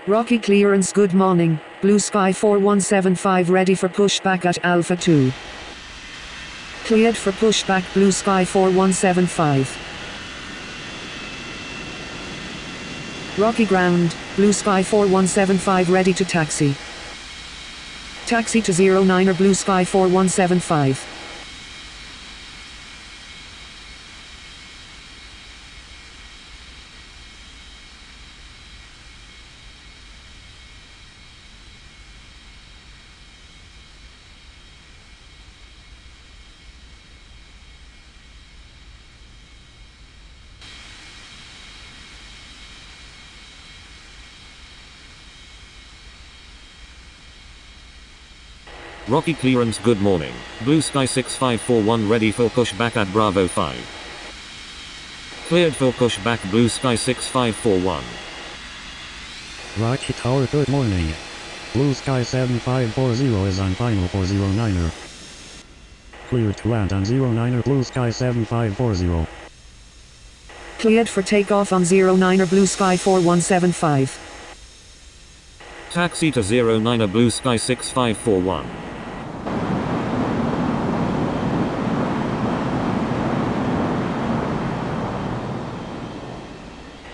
Rocky clearance, good morning. Blue sky 4175 ready for pushback at Alpha 2. Cleared for pushback, blue sky 4175. Rocky ground, blue sky 4175 ready to taxi. Taxi to 09er, blue sky 4175. Rocky clearance, good morning. Blue sky 6541 ready for pushback at Bravo 5. Cleared for pushback, blue sky 6541. Rocky Tower, good morning. Blue sky 7540 is on final for 09er. Cleared to land on 09er, blue sky 7540. Cleared for takeoff on 09er, blue sky 4175. Taxi to 09er, blue sky 6541.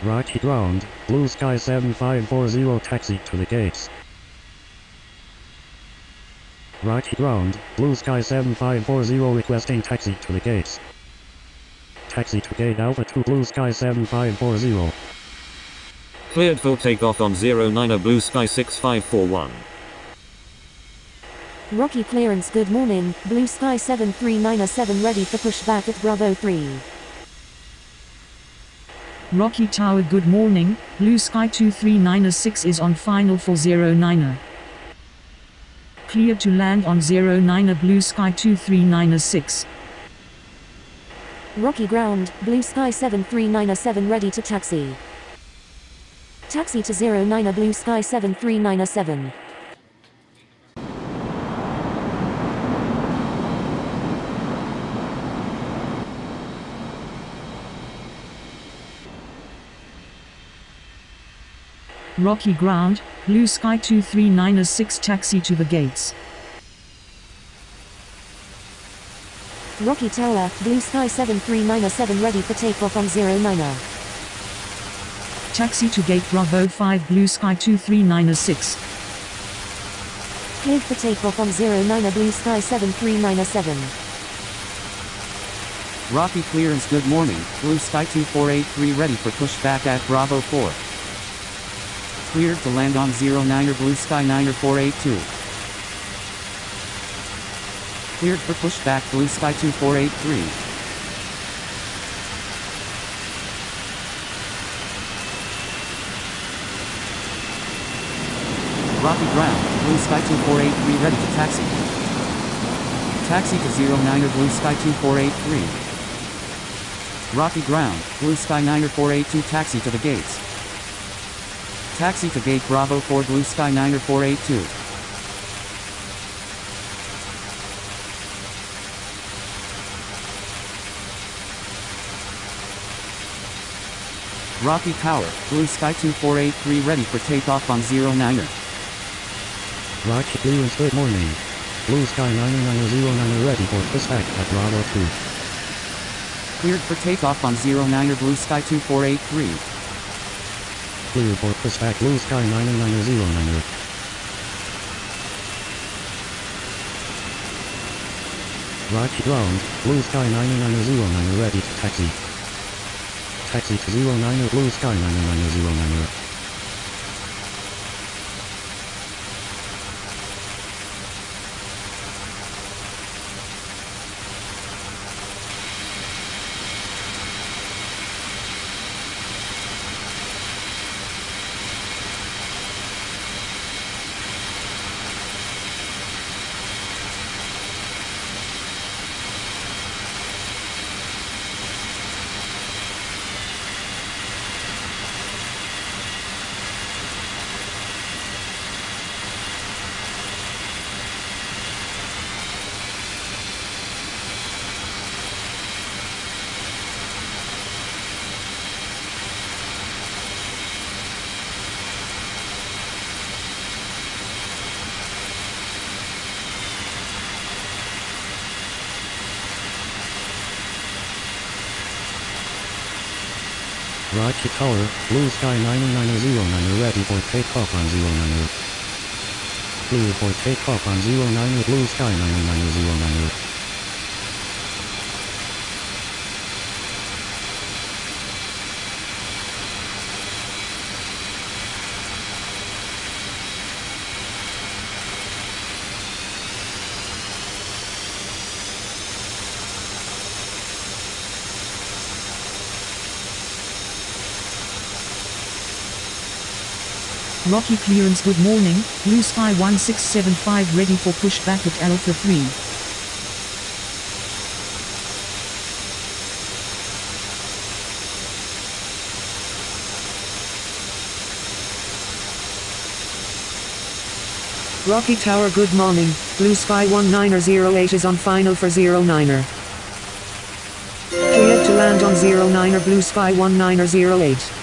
Rocky ground, blue sky 7540 taxi to the gates. Rocky ground, blue sky 7540 requesting taxi to the gates. Taxi to gate Alpha 2, blue sky 7540. Cleared for takeoff on 09er, blue sky 6541. Rocky clearance, good morning. Blue sky 7397 ready for pushback at Bravo 3. Rocky Tower, good morning. Blue sky 2396 is on final for 09er. Clear to land on 09er, blue sky 2396. Rocky ground, blue sky 7397 ready to taxi. Taxi to 09er, blue sky 7397. Rocky ground, blue sky 2396 taxi to the gates. Rocky Tower, blue sky 7397 ready for takeoff on 09er. Taxi to gate Bravo 5, blue sky 2396. Cleared for takeoff on 09er, blue sky 7397. Rocky clearance, good morning. Blue sky 2483 ready for pushback at Bravo 4. Cleared to land on 09er, blue sky 9er 482. Cleared for pushback, blue sky 2483. Rocky ground, blue sky 2483 ready to taxi. Taxi to 09er, blue sky 2483. Rocky ground, blue sky 9er 482 taxi to the gates. Taxi to gate Bravo 4, blue sky 9er 482. Rocky Tower, blue sky 2483 ready for takeoff on 09er. Rocky clearance, good morning. Blue sky 9909 ready for pushback at Bravo 2. Cleared for takeoff on 09er, blue sky 2483. Cleared for pushback, blue sky 9909er. Rocky ground, blue sky 9909 ready to taxi. Taxi to 09er, blue sky 9909er. Rocket Tower, Blue Sky 90909 ready for takeoff on 09er. Clear for takeoff on 09er Blue Sky 90909. Rocky clearance, good morning, Blue Sky 1675 ready for pushback at Alpha 3. Rocky Tower, good morning, Blue Sky 1908 is on final for 09er. Cleared to land on 09er Blue Sky 1908.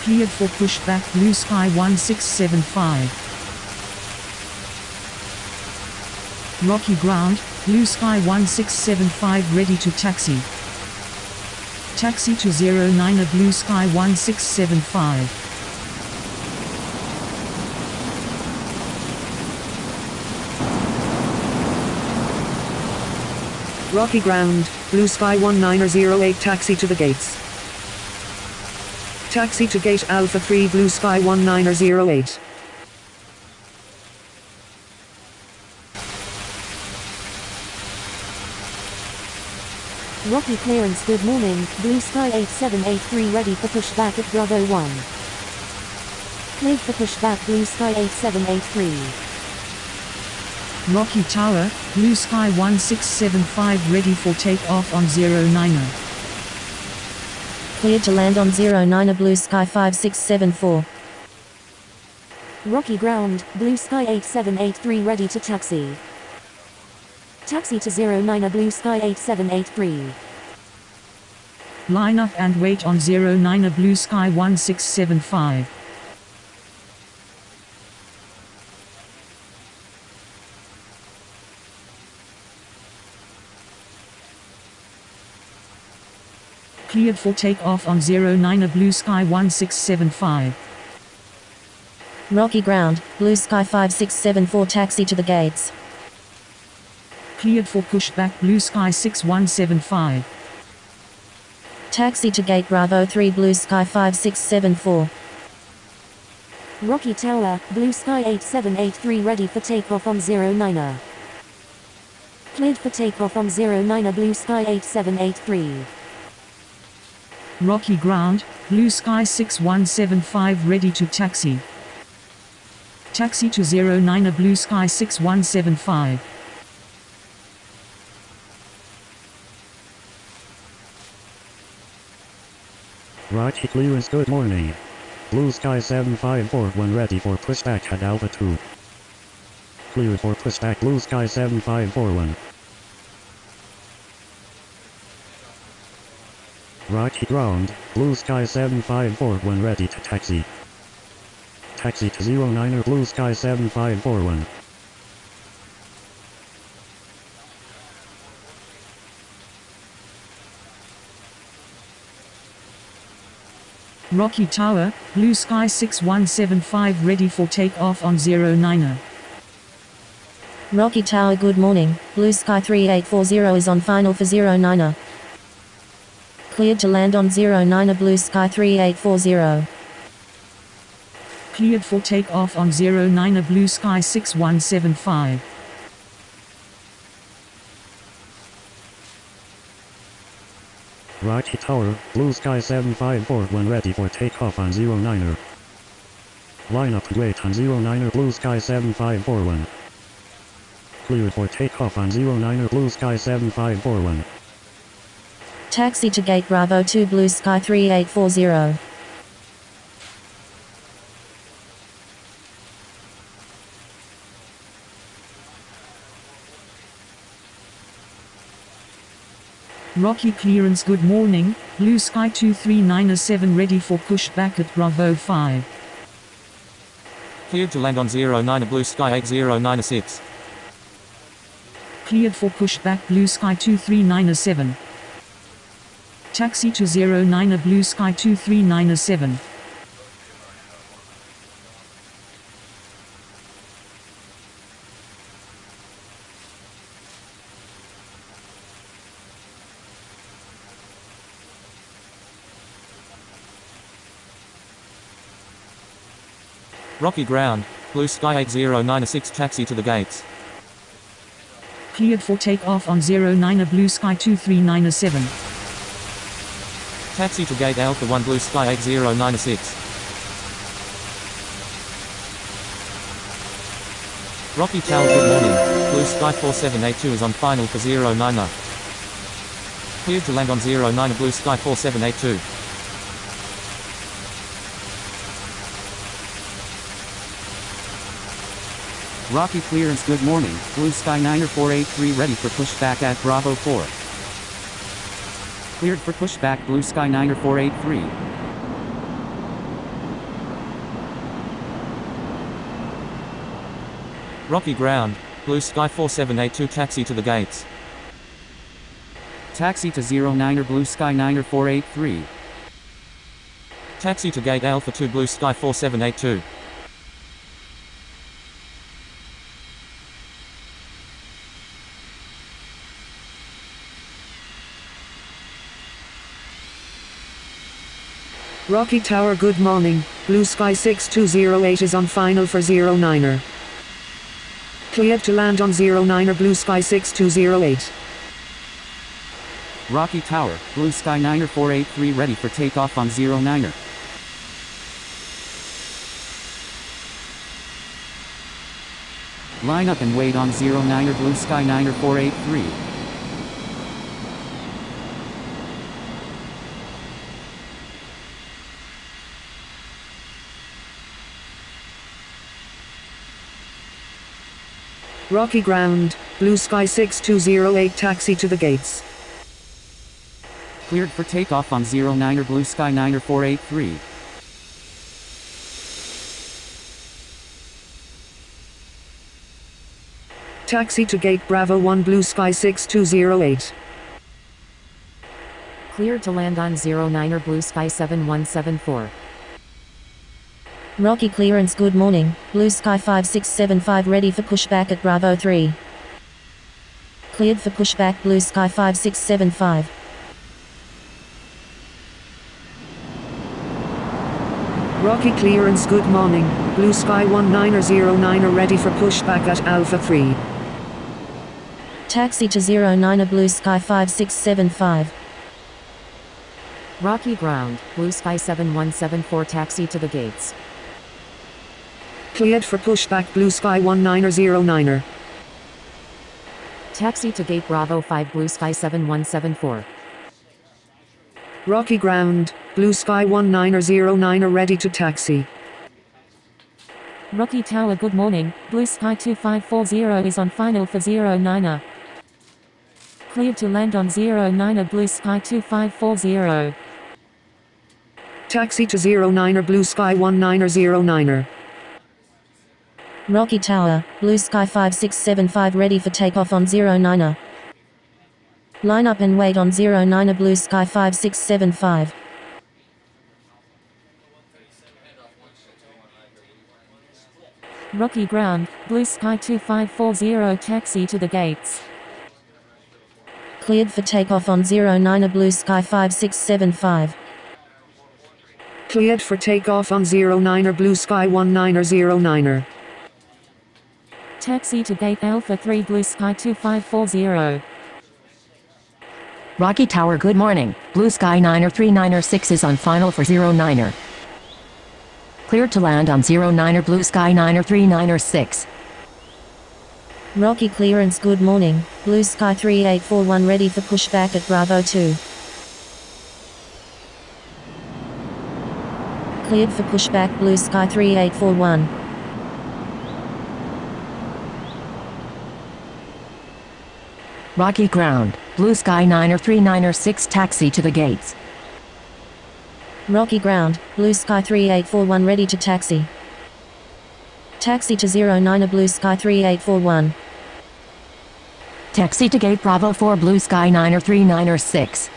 Cleared for pushback, Blue Sky 1675. Rocky ground, Blue Sky 1675 ready to taxi. Taxi to 09er Blue Sky 1675. Rocky ground, Blue Sky 1908 taxi to the gates. Taxi to gate Alpha 3 Blue Sky 1908. Rocky clearance, good morning, Blue Sky 8783 ready for pushback at Bravo 1. Cleared for pushback, Blue Sky 8783. Rocky Tower, Blue Sky 1675 ready for takeoff on 09er. Cleared to land on 09er Blue Sky 5674. Rocky ground, Blue Sky 8783 ready to taxi. Taxi to 09er Blue Sky 8783. Line up and wait on 09er Blue Sky 1675. Cleared for takeoff on 09er Blue Sky 1675. Rocky ground, Blue Sky 5674 taxi to the gates. Cleared for pushback, Blue Sky 6175. Taxi to gate Bravo 3 Blue Sky 5674. Rocky Tower, Blue Sky 8783 ready for takeoff on 09er. Cleared for takeoff on 09er Blue Sky 8783. Rocky ground, Blue Sky 6175 ready to taxi. Taxi to 09er Blue Sky 6175. Rocky clearance, good morning. Blue Sky 754 when ready for pushback at Alpha 2. Cleared for pushback, Blue Sky 7541. Rocky ground, Blue Sky 754 when ready to taxi. Taxi to 09er Blue Sky 7541. Rocky Tower, Blue Sky 6175 ready for takeoff on 09er. Rocky Tower, good morning, Blue Sky 3840 is on final for 09er. Cleared to land on 09er Blue Sky 3840. Cleared for takeoff on 09er Blue Sky 6175. Rocky Tower, Blue Sky 754 when ready for takeoff on 09er. Line up and wait on 09er Blue Sky 7541. Cleared for takeoff on 09er Blue Sky 7541. Taxi to gate Bravo 2 Blue Sky 3840. Rocky clearance, good morning, Blue Sky 2397 ready for pushback at Bravo 5. Cleared to land on 09er Blue Sky 8096. Cleared for pushback, Blue Sky 2397. Taxi to 09er Blue Sky 23907. Rocky ground, Blue Sky 8096 taxi to the gates. Cleared for takeoff on 09er Blue Sky 23907. Taxi to gate Alpha 1 Blue Sky 8096. Rocky Tower good morning, Blue Sky 4782 is on final for 09er. Cleared to land on 09er Blue Sky 4782. Rocky clearance good morning, Blue Sky 9er 483 ready for pushback at Bravo 4. Cleared for pushback Blue Sky 9er 483. Rocky ground, Blue Sky 4782 taxi to the gates. Taxi to 09er Blue Sky 9er 483. Taxi to gate Alpha 2 Blue Sky 4782. Rocky Tower good morning, Blue Sky 6208 is on final for 09er. Cleared to land on 09er Blue Sky 6208. Rocky Tower, Blue Sky 9er 483 ready for takeoff on 09er. Line up and wait on 09er Blue Sky 9er 483. Rocky ground, Blue Sky 6208 taxi to the gates. Cleared for takeoff on 09er Blue Sky 9er 483. Taxi to gate Bravo 1 Blue Sky 6208. Cleared to land on 09er Blue Sky 7174. Rocky clearance good morning, Blue Sky 5675 ready for pushback at Bravo 3. Cleared for pushback Blue Sky 5675. Rocky clearance good morning, Blue Sky 1909 ready for pushback at Alpha 3. Taxi to 09er Blue Sky 5675. Rocky ground, Blue Sky 7174 taxi to the gates. Cleared for pushback Blue Sky 1909er. Taxi to gate Bravo 5 Blue Sky 7174. Rocky ground, Blue Sky 1909 ready to taxi. Rocky Tower good morning, Blue Sky 2540 is on final for 09er. Cleared to land on 09er Blue Sky 2540. Taxi to 09er Blue Sky 1909er. Rocky Tower, Blue Sky 5675 ready for takeoff on 09er. Line up and wait on 09er Blue Sky 5675. Rocky ground, Blue Sky 2540 taxi to the gates. Cleared for takeoff on 09er Blue Sky 5675. Cleared for takeoff on 09er Blue Sky 1909er. Taxi to gate Alpha 3 Blue Sky 2540. Rocky Tower good morning, Blue Sky 9er is on final for 09er. Cleared to land on 09er Blue Sky 9er. Rocky clearance good morning, Blue Sky 3841 ready for pushback at Bravo 2. Cleared for pushback Blue Sky 3841. Rocky ground, Blue Sky 9er taxi to the gates. Rocky ground, Blue Sky 3841 ready to taxi. Taxi to 09er Blue Sky 3841. Taxi to gate Bravo 4 Blue Sky 9er.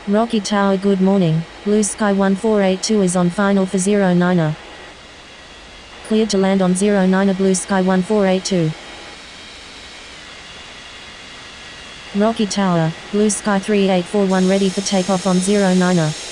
Rocky Tower good morning, Blue Sky 1482 is on final for 09er. Cleared to land on 09er Blue Sky 1482. Rocky Tower, Blue Sky 3841 ready for takeoff on 09er.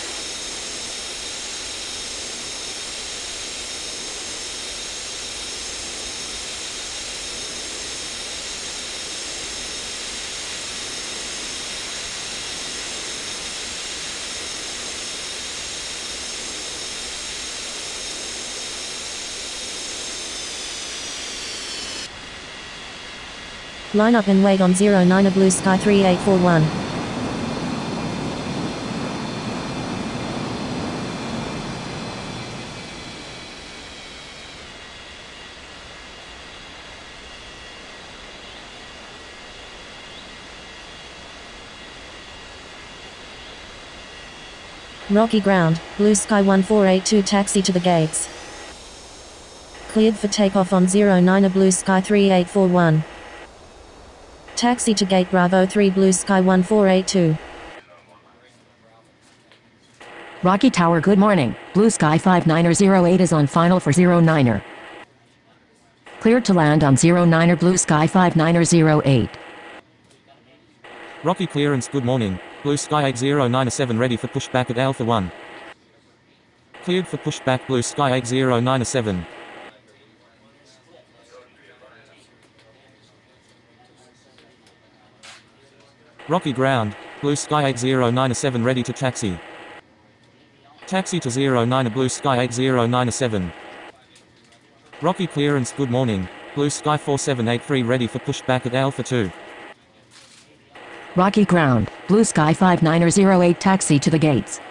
Line up and wait on 09er Blue Sky 3841. Rocky ground, Blue Sky 1482 taxi to the gates. Cleared for takeoff on 09er Blue Sky 3841. Taxi to gate Bravo 3 Blue Sky 1482. Rocky Tower good morning, Blue Sky 5908 is on final for 09er. Cleared to land on 09er Blue Sky 5908. Rocky clearance good morning, Blue Sky 8097 ready for pushback at Alpha 1. Cleared for pushback Blue Sky 8097. Rocky ground, Blue Sky 8097 ready to taxi. Taxi to 09er Blue Sky 8097. Rocky clearance good morning, Blue Sky 4783 ready for pushback at Alpha 2. Rocky ground, Blue Sky 5908 taxi to the gates.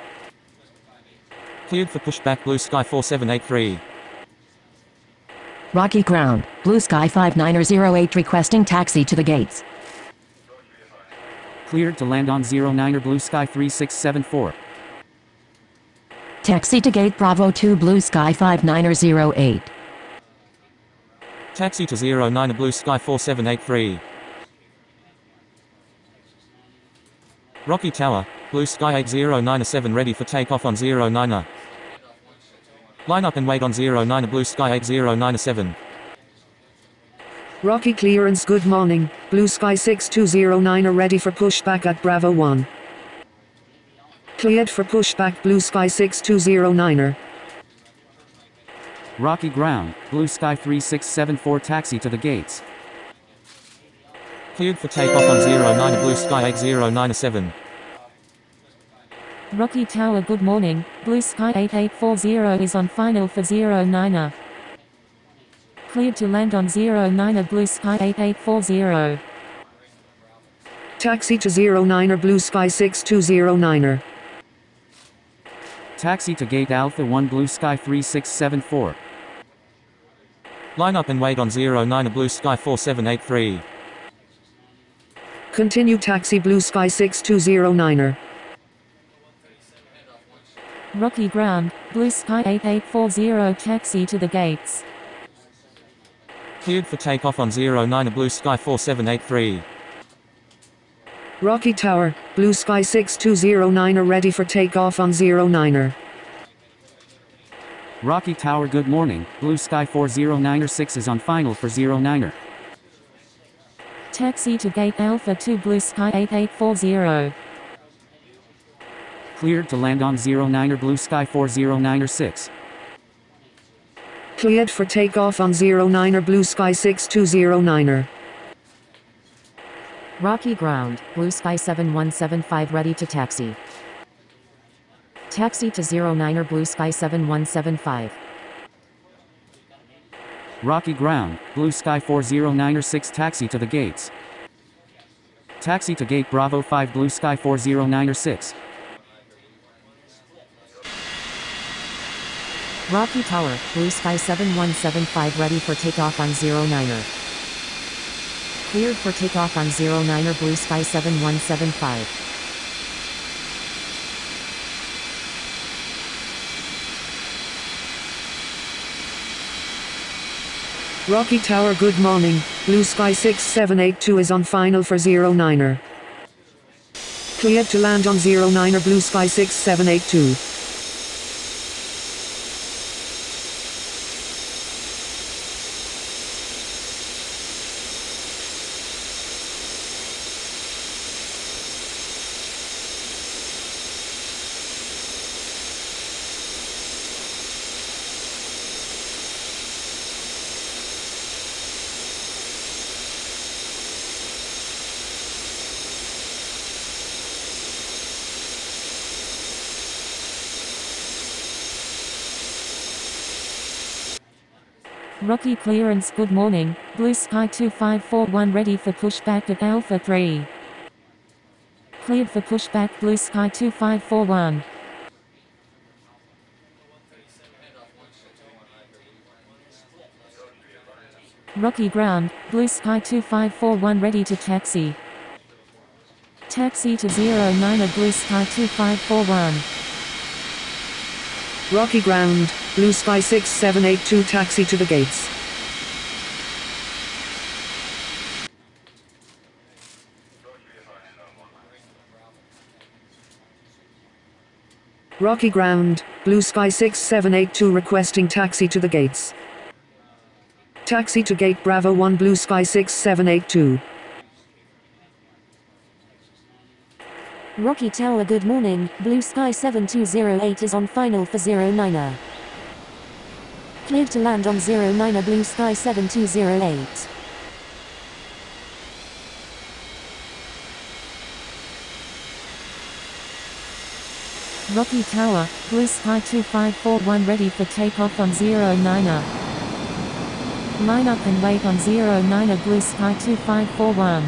Cleared for pushback Blue Sky 4783. Rocky ground, Blue Sky 5908 requesting taxi to the gates. Cleared to land on 09er Blue Sky 3674. Taxi to gate Bravo 2 Blue Sky 5908. Taxi to 09er Blue Sky 4783. Rocky Tower, Blue Sky 8097 ready for takeoff on 09er. Line up and wait on 09er Blue Sky 8097. Rocky clearance good morning, Blue Sky 6209 are ready for pushback at Bravo 1. Cleared for pushback Blue Sky 6209er. Rocky ground, Blue Sky 3674 taxi to the gates. Cleared for takeoff on 09er Blue Sky 8097. Rocky Tower good morning, Blue Sky 8840 is on final for 09er. Cleared to land on 09er Blue Sky 8840. Taxi to 09er Blue Sky 6209er. Taxi to gate Alpha 1 Blue Sky 3674. Line up and wait on 09er Blue Sky 4783. Continue taxi Blue Sky 6209er. Rocky ground, Blue Sky 8840 taxi to the gates. Cleared for takeoff on 09er Blue Sky 4783. Rocky Tower, Blue Sky 6209 are ready for takeoff on 09er. Rocky Tower good morning, Blue Sky 4096 is on final for 09er. Taxi to gate Alpha 2 Blue Sky 8840. Cleared to land on 09er Blue Sky 4096. Cleared for takeoff on 09er Blue Sky 6209er. Rocky ground, Blue Sky 7175 ready to taxi. Taxi to 09er Blue Sky 7175. Rocky ground, Blue Sky 4096 taxi to the gates. Taxi to gate Bravo 5 Blue Sky 4096. Rocky Tower, Blue Sky 7175 ready for takeoff on 09er. Cleared for takeoff on 09er Blue Sky 7175. Rocky Tower good morning, Blue Sky 6782 is on final for 09er. Cleared to land on 09er Blue Sky 6782. Rocky clearance, good morning, Blue Sky 2541 ready for pushback at Alpha 3. Cleared for pushback, Blue Sky 2541. Rocky ground, Blue Sky 2541 ready to taxi. Taxi to 09er Blue Sky 2541. Rocky ground, Blue Sky 6782 taxi to the gates. Rocky ground, Blue Sky 6782 requesting taxi to the gates. Taxi to gate Bravo 1 Blue Sky 6782. Rocky Tower, good morning, Blue Sky 7208 is on final for 09er. Cleared to land on 09er Blue Sky 7208. Rocky Tower, Blue Sky 2541 ready for takeoff on 09er. Line up and wait on 09er Blue Sky 2541.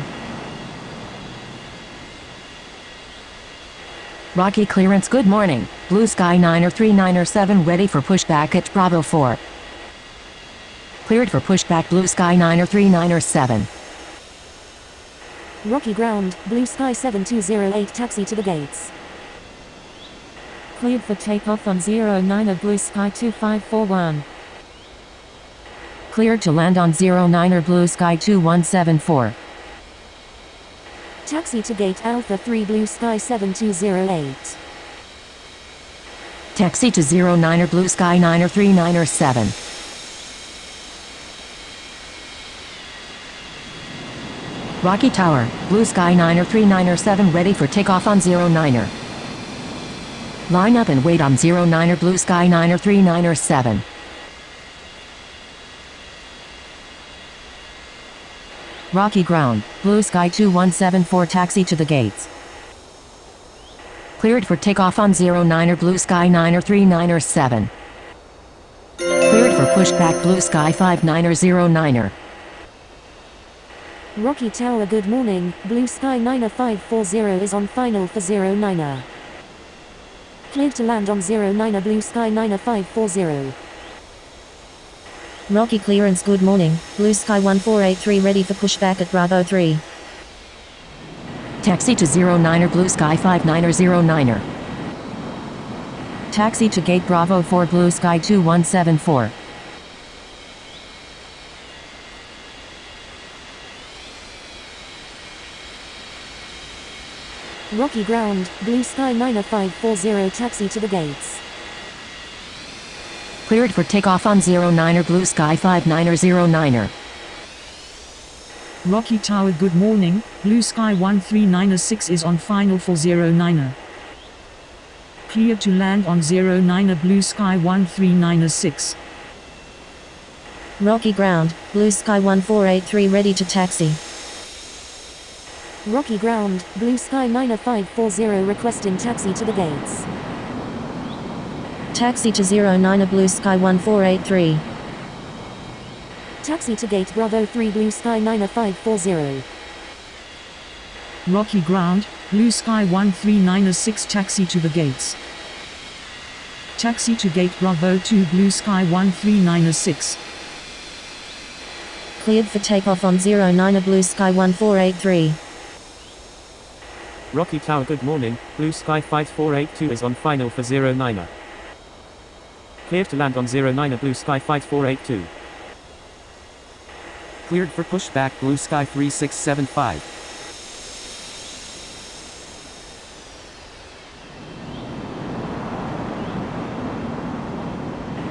Rocky clearance, good morning, Blue Sky 9er 39er 7 ready for pushback at Bravo 4. Cleared for pushback, Blue Sky 9er 39er 7. Rocky ground, Blue Sky 7208 taxi to the gates. Cleared for takeoff on 09er Blue Sky 2541. Cleared to land on 09er Blue Sky 2174. Taxi to gate Alpha 3 Blue Sky 7208. Taxi to 09er Blue Sky 9er 39er 7. Rocky Tower, Blue Sky 9er 39er 7 ready for takeoff on 09er. Line up and wait on 09er Blue Sky 9er 39er 7. Rocky ground, Blue Sky 2174 taxi to the gates. Cleared for takeoff on 09er Blue Sky 9er 39er 7. Cleared for pushback, Blue Sky 59er 09er. Rocky Tower, good morning, Blue Sky 9er 540 is on final for 09er. Cleared to land on 09er Blue Sky 9er 540. Rocky clearance, good morning, Blue Sky 1483 ready for pushback at Bravo 3. Taxi to 09er Blue Sky 59er 09er. Taxi to gate Bravo 4 Blue Sky 2174. Rocky ground, Blue Sky 9er 540 taxi to the gates. Cleared for takeoff on 09er Blue Sky 59er 09er. Rocky Tower, good morning, Blue Sky 139er 6 is on final for 09er. Clear to land on 09er Blue Sky 139er 6. Rocky ground, Blue Sky 1483 ready to taxi. Rocky ground, Blue Sky 9er 540 requesting taxi to the gates. Taxi to 09er Blue Sky 1483. Taxi to gate Bravo 3 Blue Sky 9er 540. Rocky ground, Blue Sky 139er 6 taxi to the gates. Taxi to gate Bravo 2 Blue Sky 139er 6. Cleared for takeoff on 09er Blue Sky 1483. Rocky Tower, good morning, Blue Sky 5482 is on final for 09er. Cleared to land on 09er Blue Sky 5482. Cleared for pushback, Blue Sky 3675.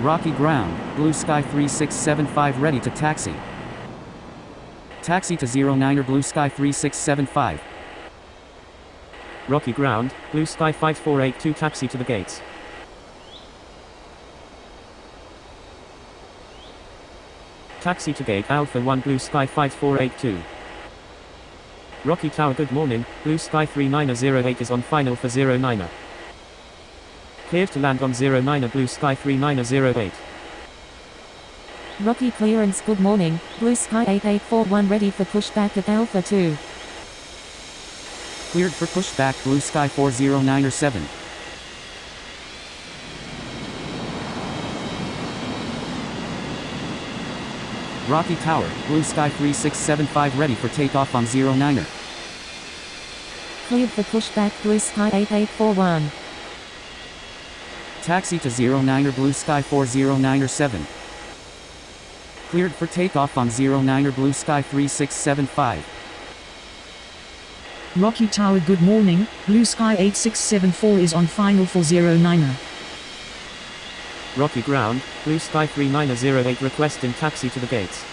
Rocky ground, blue sky 3675 ready to taxi. Taxi to 09er blue sky 3675. Rocky ground, blue sky 5482 taxi to the gates. Taxi to gate Alpha 1 blue sky 5482. Rocky Tower good morning, blue sky 3908 is on final for 09er. Cleared to land on 09er blue sky 3908. Rocky clearance good morning, blue sky 8841 ready for pushback at Alpha 2. Cleared for pushback blue sky 409er 7. Rocky Tower, blue sky 3675 ready for takeoff on 09er. Cleared for pushback blue sky 8841. Taxi to 09er blue sky 409er 7. Cleared for takeoff on 09er blue sky 3675. Rocky Tower good morning, blue sky 8674 is on final for 09er. Rocky ground, blue sky 3908 requesting taxi to the gates.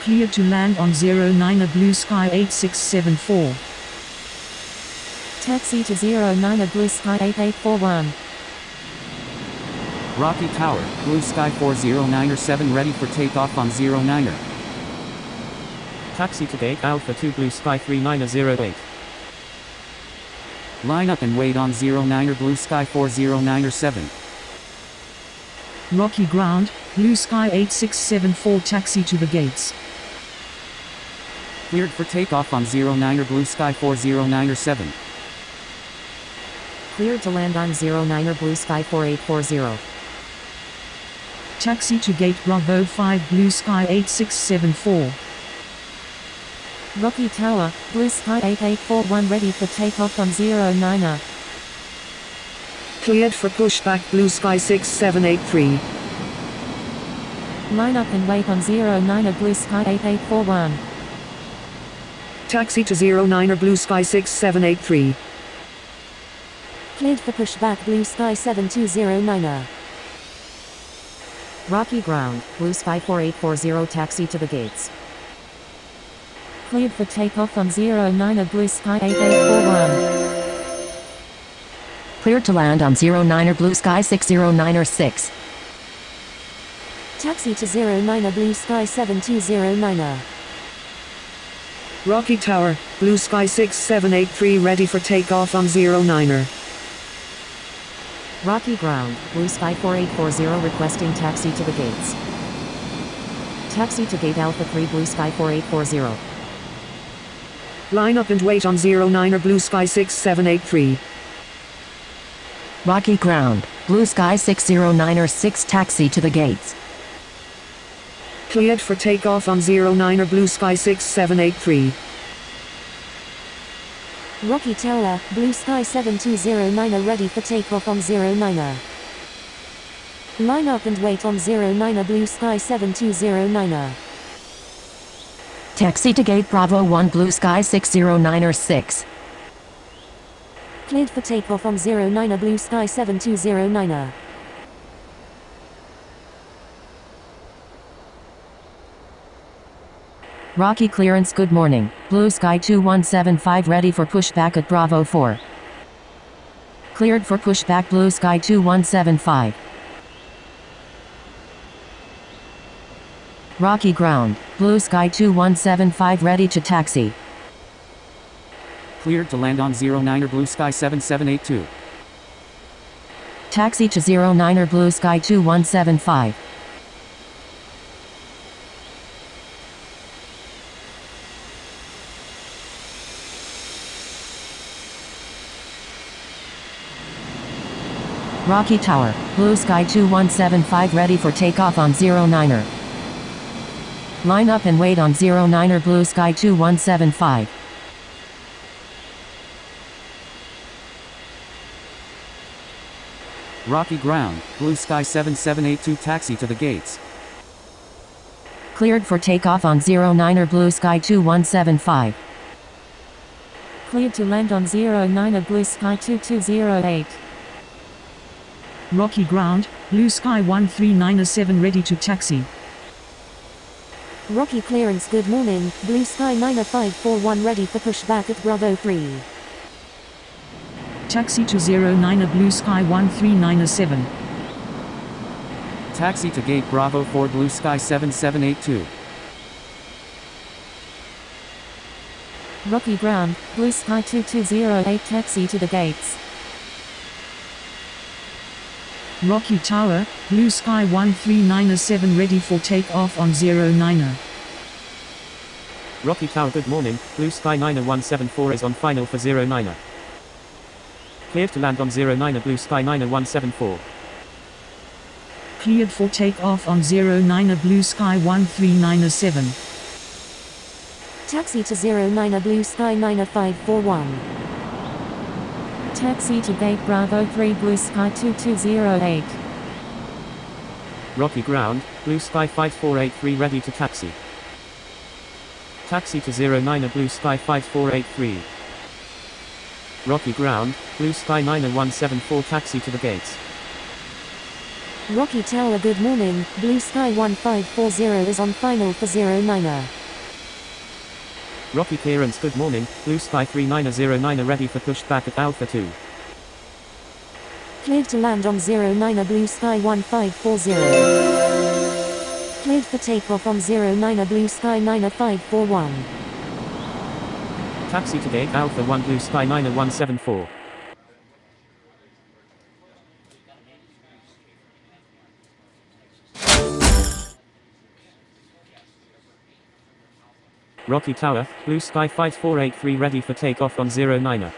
Cleared to land on 09er blue sky 8674. Taxi to 09er blue sky 8841. Rocky Tower, blue sky 409er 7 ready for takeoff on 09er. Taxi to gate Alpha 2 blue sky 3908. Line up and wait on 09er blue sky 409er 7. Rocky ground, blue sky 8674 taxi to the gates. Cleared for takeoff on 09er blue sky 409er 7. Cleared to land on 09er blue sky 4840. Taxi to gate Bravo 5 blue sky 8674. Rocky Tower, blue sky 8841 ready for takeoff on 09er. Cleared for pushback blue sky 6783. Line up and wait on 09er blue sky 8841. Taxi to 09er blue sky 6783. Cleared for pushback blue sky 7209er. Rocky ground, blue sky 4840 taxi to the gates. Cleared for takeoff on 09er blue sky 8841. Cleared to land on 09er blue sky 609er 6. Taxi to 09er blue sky 7209er. Rocky Tower, blue sky 6783 ready for takeoff on 09er. Rocky ground, blue sky 4840 requesting taxi to the gates. Taxi to gate Alpha 3 blue sky 4840. Line up and wait on 09er blue sky 6783. Rocky ground, blue sky 609er 6 taxi to the gates. Cleared for takeoff on 09er blue sky 6783. Rocky Tower, blue sky 7209er ready for takeoff on 09er. Line up and wait on 09er blue sky 7209er. Taxi to gate Bravo 1 blue sky 609er 6. Cleared for takeoff on 09er blue sky 7209er. Rocky clearance good morning, blue sky 2175 ready for pushback at Bravo 4. Cleared for pushback blue sky 2175. Rocky ground, blue sky 2175 ready to taxi. Cleared to land on 09er blue sky 7782. Taxi to 09er blue sky 2175. Rocky Tower, blue sky 2175 ready for takeoff on 09er. Line up and wait on 09er blue sky 2175. Rocky ground, blue sky 7782 taxi to the gates. Cleared for takeoff on 09er blue sky 2175. Cleared to land on 09er blue sky 2208. Rocky ground, Blue Sky 1397 ready to taxi. Rocky clearance, good morning, Blue Sky 90541 ready for pushback at Bravo 3. Taxi to 09 Blue Sky 1397. Taxi to gate Bravo 4 Blue Sky 7782. Rocky ground, Blue Sky 2208 taxi to the gates. Rocky Tower, Blue Sky 1397 ready for takeoff on 09. Rocky Tower, good morning, Blue Sky 90174 is on final for 09. Cleared to land on 09 Blue Sky 90174. Cleared for takeoff on 09 Blue Sky 1397. Taxi to 09 Blue Sky 90541. Taxi to gate Bravo 3 Blue Sky 2208. Rocky ground, Blue Sky 5483 ready to taxi. Taxi to 09 Blue Sky 5483. Rocky ground, Blue Sky 90174 taxi to the gates. Rocky Tower, good morning, Blue Sky 1540 is on final for 09. Rocky clearance, good morning, Blue Sky 3909 ready for pushback at Alpha 2. Cleared to land on 09 Blue Sky 1540. Cleared for takeoff on 09 Blue Sky 9541. Taxi to gate Alpha 1 Blue Sky 90174. Rocky Tower, Blue Sky 5483 ready for takeoff on 09.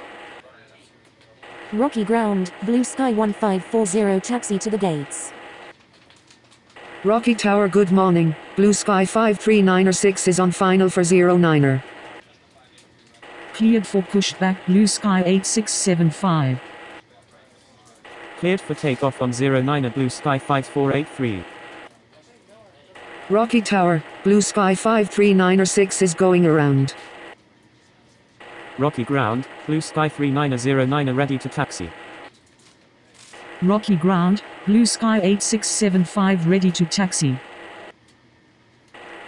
Rocky ground, Blue Sky 1540 taxi to the gates. Rocky Tower, good morning, Blue Sky 5396 is on final for 09. Cleared for pushback Blue Sky 8675. Cleared for takeoff on 09 Blue Sky 5483. Rocky Tower, Blue Sky 5396 is going around. Rocky ground, Blue Sky 3909 ready to taxi. Rocky ground, Blue Sky 8675 ready to taxi.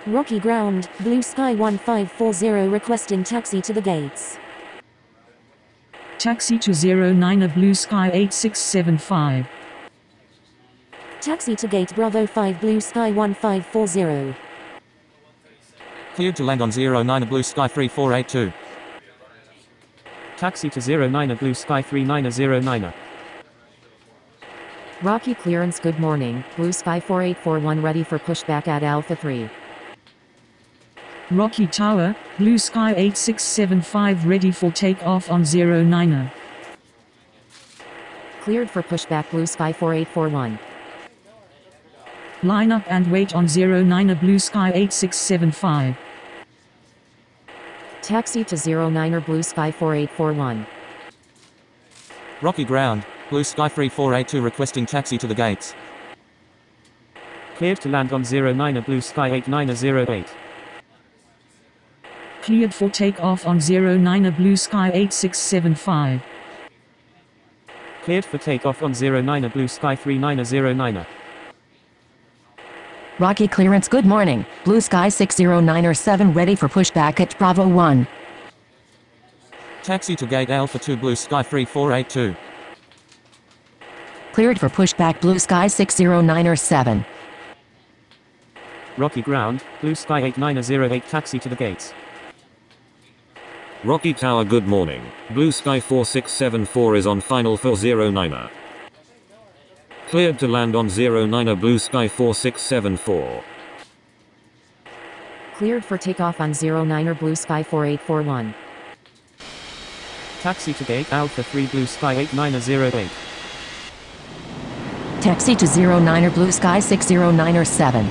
Rocky ground, Blue Sky 1540 requesting taxi to the gates. Taxi to 09 Blue Sky 8675. Taxi to gate Bravo 5 Blue Sky 1540. Cleared to land on 09 Blue Sky 3482. Taxi to 09 Blue Sky 3909. Rocky clearance, good morning, Blue Sky 4841 ready for pushback at Alpha 3. Rocky Tower, Blue Sky 8675 ready for takeoff on 09. Cleared for pushback Blue Sky 4841. Line up and wait on 09 Blue Sky 8675. Taxi to 09 Blue Sky 4841. Rocky ground, Blue Sky 3482 requesting taxi to the gates. Cleared to land on 09 Blue Sky 8908. Cleared for takeoff on 09 Blue Sky 8675. Cleared for takeoff on 09 Blue Sky 3909. Rocky clearance, good morning, Blue Sky 6097 ready for pushback at Bravo 1. Taxi to gate Alpha 2 Blue Sky 3482. Cleared for pushback Blue Sky 6097. Rocky ground, Blue Sky 8908 taxi to the gates. Rocky Tower, good morning, Blue Sky 4674 is on final for 09. Cleared to land on 09 Blue Sky 4674. Cleared for takeoff on 09 Blue Sky 4841. Taxi to gate Alpha 3 Blue Sky 8908. Taxi to 09 Blue Sky 6097.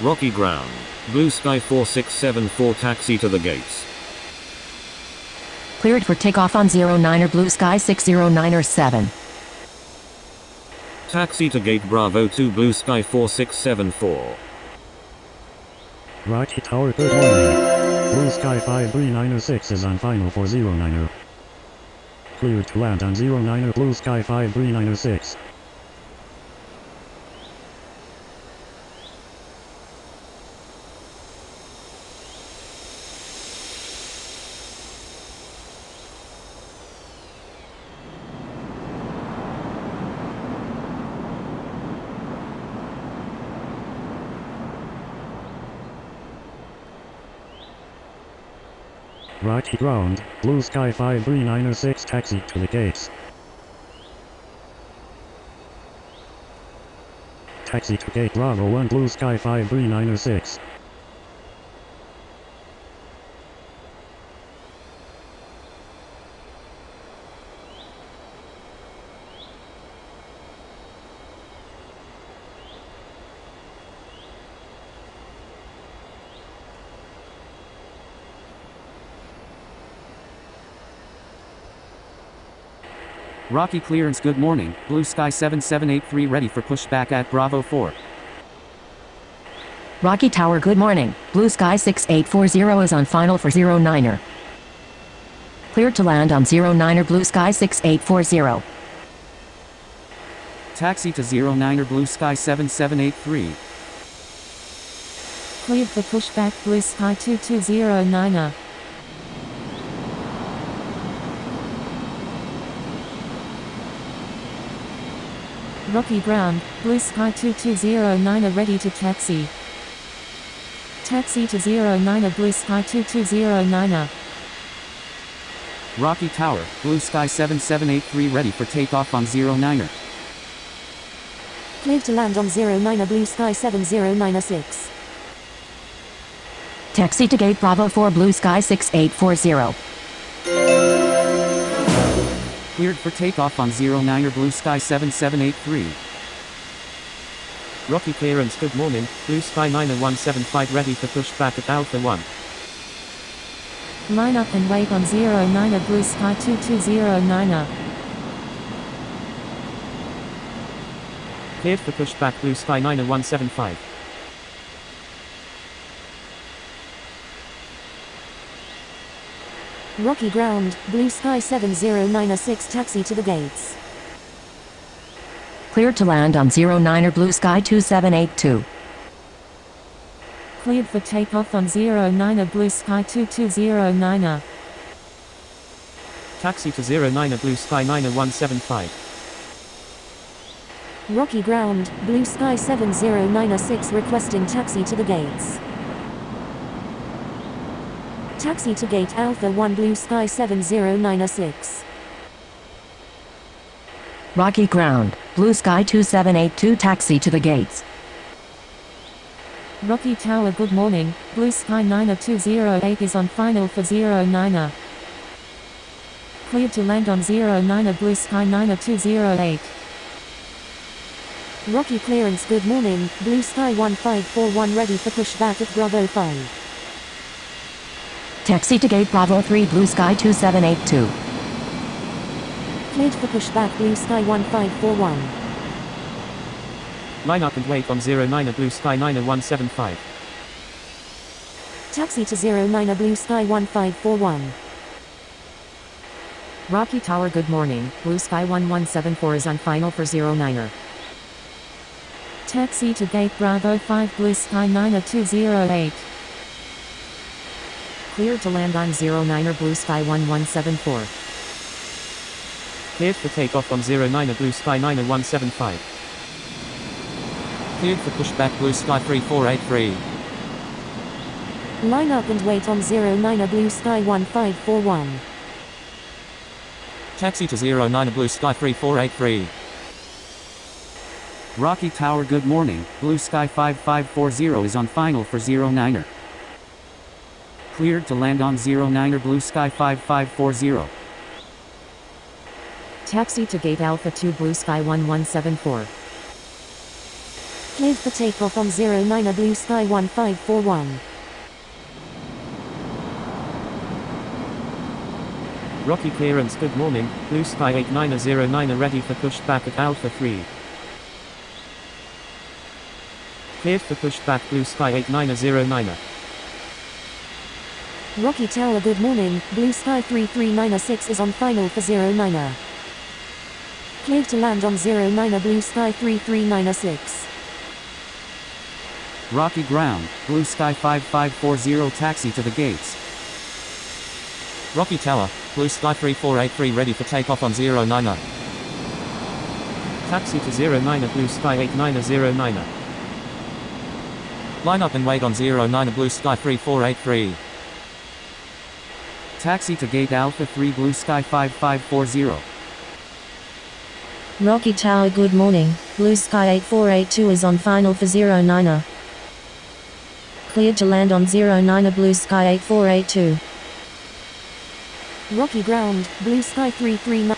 Rocky ground, Blue Sky 4674 taxi to the gates. Cleared for takeoff on 09 Blue Sky 6097. Taxi to gate Bravo 2 Blue Sky 4674. Rocky Tower, good morning. Blue Sky 5396 is on final for 09. Cleared to land on 09er Blue Sky 5396. Rocky ground, Blue Sky 5396 taxi to the gates. Taxi to gate Bravo 1 Blue Sky 5396. Rocky clearance, good morning, Blue Sky 7783 ready for pushback at Bravo 4. Rocky Tower, good morning. Blue Sky 6840 is on final for 09er. Cleared to land on 09er Blue Sky 6840. Taxi to 09er Blue Sky 7783. Cleared for pushback Blue Sky 2209er. Rocky ground, Blue Sky 2209er ready to taxi. Taxi to 09er Blue Sky 2209er. Rocky Tower, Blue Sky 7783 ready for takeoff on 09er. Cleared to land on 09er Blue Sky 7096. Taxi to gate Bravo 4 Blue Sky 6840. Cleared for takeoff on 09er Blue Sky 7783. Rocky clearance, good morning, Blue Sky 9175 ready for pushback at Alpha 1. Line up and wait on 09er Blue Sky 2209er. Cleared for pushback Blue Sky 9175. Rocky ground, Blue Sky 7096 taxi to the gates. Cleared to land on 09er Blue Sky 2782. Cleared for takeoff on 09er Blue Sky 2209er. Taxi to 09er Blue Sky 9175. Rocky ground, Blue Sky 7096 requesting taxi to the gates. Taxi to gate Alpha 1 Blue Sky 7096. Rocky ground, Blue Sky 2782 taxi to the gates. Rocky Tower, good morning, Blue Sky 9208 is on final for 09er. Cleared to land on 09er Blue Sky 9208. Rocky clearance, good morning, Blue Sky 1541 ready for pushback at Bravo 5. Taxi to gate Bravo 3 Blue Sky 2782. Cleared for pushback Blue Sky 1541. Line up and wait on 09er Blue Sky 9175. Taxi to 09er Blue Sky 1541. Rocky Tower, good morning, Blue Sky 1174 is on final for 09er. Taxi to gate Bravo 5 Blue Sky 9208. Cleared to land on 09er Blue Sky 1174. Cleared for takeoff on 09er Blue Sky 9175. Cleared for pushback Blue Sky 3483. Line up and wait on 09er Blue Sky 1541. Taxi to 09er Blue Sky 3483. Rocky Tower, good morning, Blue Sky 5540 is on final for 09er. Cleared to land on 09er Blue Sky 5540. Taxi to gate Alpha 2 Blue Sky 1174. Cleared for takeoff on 09er Blue Sky 1541. Rocky clearance, good morning, Blue Sky 8909 ready for pushback at Alpha 3. Cleared for pushback Blue Sky 8909. Rocky Tower good morning, Blue Sky 33906 is on final for 09er. Cleared to land on 09er Blue Sky 33906. Rocky ground, Blue Sky 5540 taxi to the gates. Rocky Tower, Blue Sky 3483 ready for takeoff on 09er. Taxi to 09er Blue Sky 8909er. Line up and wait on 09er Blue Sky 3483. Taxi to gate Alpha 3 Blue Sky 5540. Rocky Tower good morning, Blue Sky 8482 is on final for 09er. Cleared to land on 09er Blue Sky 8482. Rocky ground, Blue Sky 339.